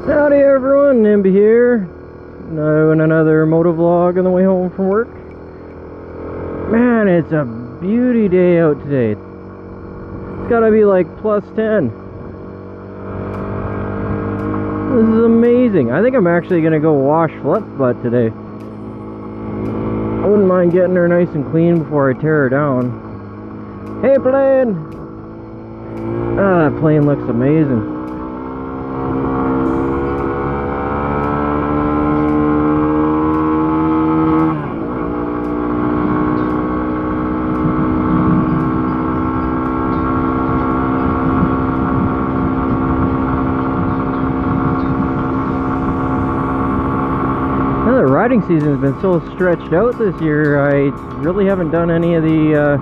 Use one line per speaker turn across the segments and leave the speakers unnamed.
Howdy everyone, Nimby here. Doing another motovlog on the way home from work. Man, it's a beauty day out today. It's gotta be like +10. This is amazing. I think I'm actually gonna go wash Flip's butt today. I wouldn't mind getting her nice and clean before I tear her down. Hey plane! Ah, that plane looks amazing. The riding season has been so stretched out this year. I really haven't done any of the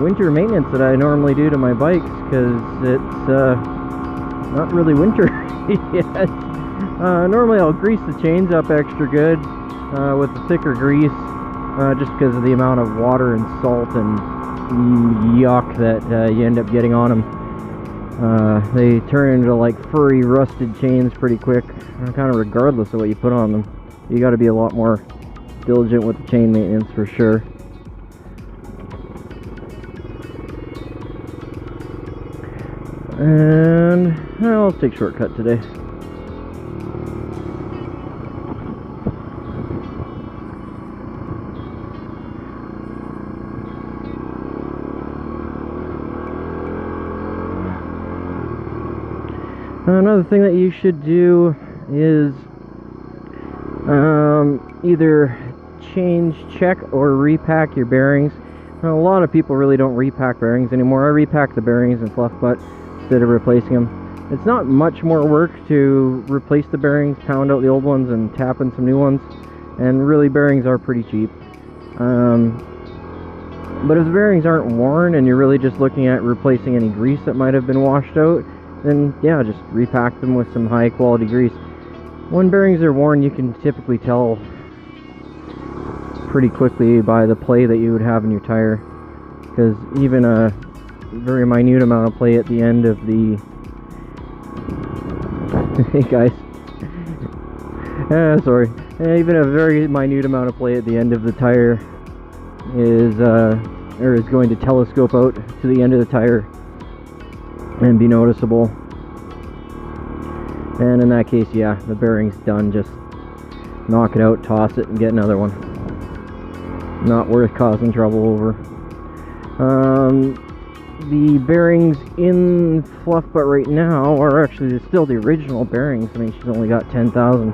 winter maintenance that I normally do to my bikes because it's not really winter yet. Normally I'll grease the chains up extra good with the thicker grease just because of the amount of water and salt and yuck that you end up getting on them. They turn into like furry rusted chains pretty quick, kind of regardless of what you put on them. You got to be a lot more diligent with the chain maintenance for sure. And well, let's take a shortcut today. Another thing that you should do is either change, check, or repack your bearings. Now, a lot of people really don't repack bearings anymore. I repack the bearings and fluff butt instead of replacing them. It's not much more work to replace the bearings, pound out the old ones, and tap in some new ones. And really, bearings are pretty cheap. But if the bearings aren't worn and you're really just looking at replacing any grease that might have been washed out, then yeah, just repack them with some high quality grease. When bearings are worn, you can typically tell pretty quickly by the play that you would have in your tire, because even a very minute amount of play at the end of the hey guys, sorry, even a very minute amount of play at the end of the tire is going to telescope out to the end of the tire and be noticeable. And in that case, yeah, the bearing's done. Just knock it out, toss it, and get another one. Not worth causing trouble over. The bearings in Fluff Butt right now are actually still the original bearings. I mean, she's only got 10,000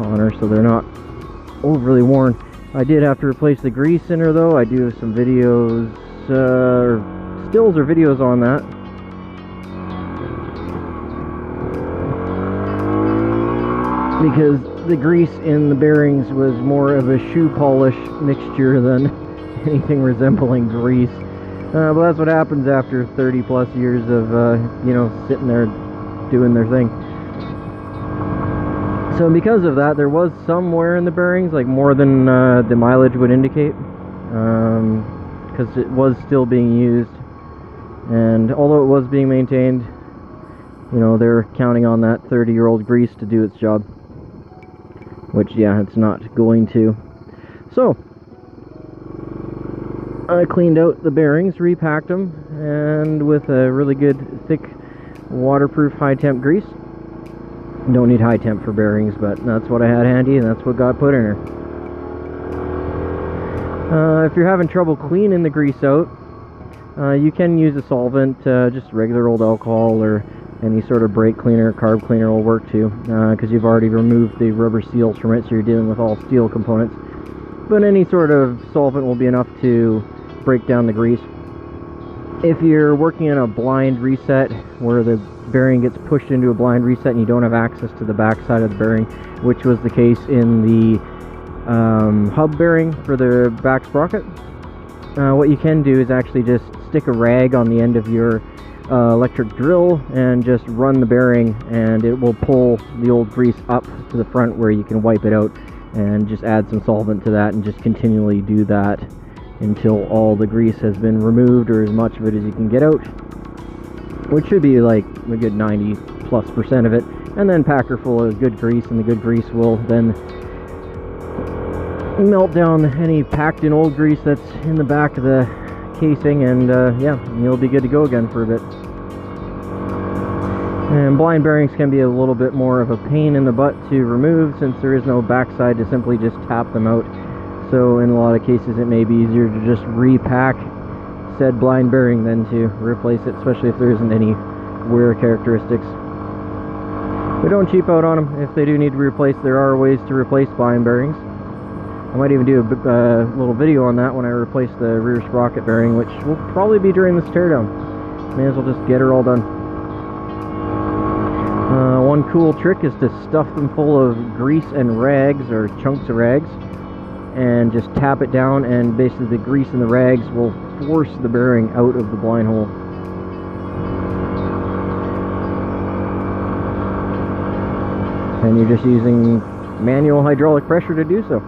on her, so they're not overly worn. I did have to replace the grease in her, though. I do have some videos, stills or videos on that. Because the grease in the bearings was more of a shoe polish mixture than anything resembling grease. But that's what happens after 30 plus years of, you know, sitting there doing their thing. So because of that, there was some wear in the bearings, like more than the mileage would indicate. Because it was still being used. And although it was being maintained, you know, they're counting on that 30-year-old grease to do its job. Which, yeah, it's not going to. So, I cleaned out the bearings, repacked them, and with a really good, thick, waterproof, high-temp grease. Don't need high-temp for bearings, but that's what I had handy, and that's what got put in her. If you're having trouble cleaning the grease out, you can use a solvent, just regular old alcohol, or any sort of brake cleaner, carb cleaner will work too, because you've already removed the rubber seals from it, so you're dealing with all steel components. But any sort of solvent will be enough to break down the grease. If you're working in a blind reset, where the bearing gets pushed into a blind reset and you don't have access to the back side of the bearing, which was the case in the hub bearing for the back sprocket, what you can do is actually just stick a rag on the end of your electric drill and just run the bearing, and it will pull the old grease up to the front where you can wipe it out, and just add some solvent to that and just continually do that until all the grease has been removed, or as much of it as you can get out. which should be like a good 90+% of it, and then pack her full of good grease, and the good grease will then melt down any packed in old grease that's in the back of the casing, and yeah, you'll be good to go again for a bit. And blind bearings can be a little bit more of a pain in the butt to remove, since there is no backside to simply just tap them out. So in a lot of cases it may be easier to just repack said blind bearing than to replace it, especially if there isn't any wear characteristics. But don't cheap out on them. If they do need to be replaced, there are ways to replace blind bearings. I might even do a little video on that when I replace the rear sprocket bearing, which will probably be during this teardown. May as well just get her all done. One cool trick is to stuff them full of grease and rags, or chunks of rags, and just tap it down, and basically the grease and the rags will force the bearing out of the blind hole. And you're just using manual hydraulic pressure to do so.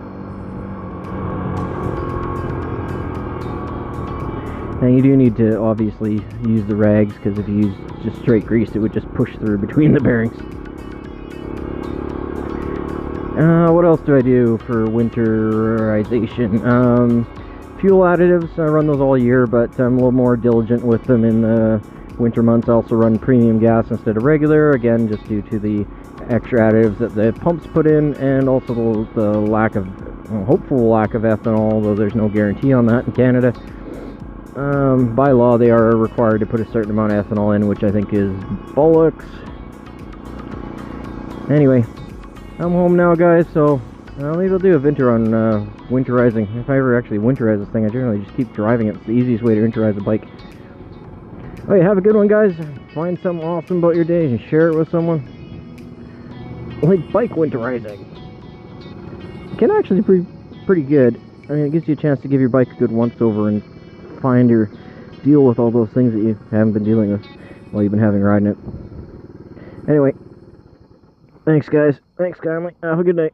And you do need to obviously use the rags, because if you use just straight grease, it would just push through between the bearings. What else do I do for winterization? Fuel additives, I run those all year, but I'm a little more diligent with them in the winter months. I also run premium gas instead of regular, again just due to the extra additives that the pumps put in, and also the lack of, hopeful lack of ethanol, though there's no guarantee on that in Canada. By law they are required to put a certain amount of ethanol in, which I think is bollocks. Anyway, I'm home now, guys, so maybe I'll do a winter on winterizing. If I ever actually winterize this thing, I generally just keep driving it. It's the easiest way to winterize a bike. Okay, have a good one, guys. Find something awesome about your day and share it with someone. Like bike winterizing. It can actually be pretty good. I mean, it gives you a chance to give your bike a good once-over and find or deal with all those things that you haven't been dealing with while you've been having riding it. Anyway, thanks guys. Thanks kindly. Have a good night.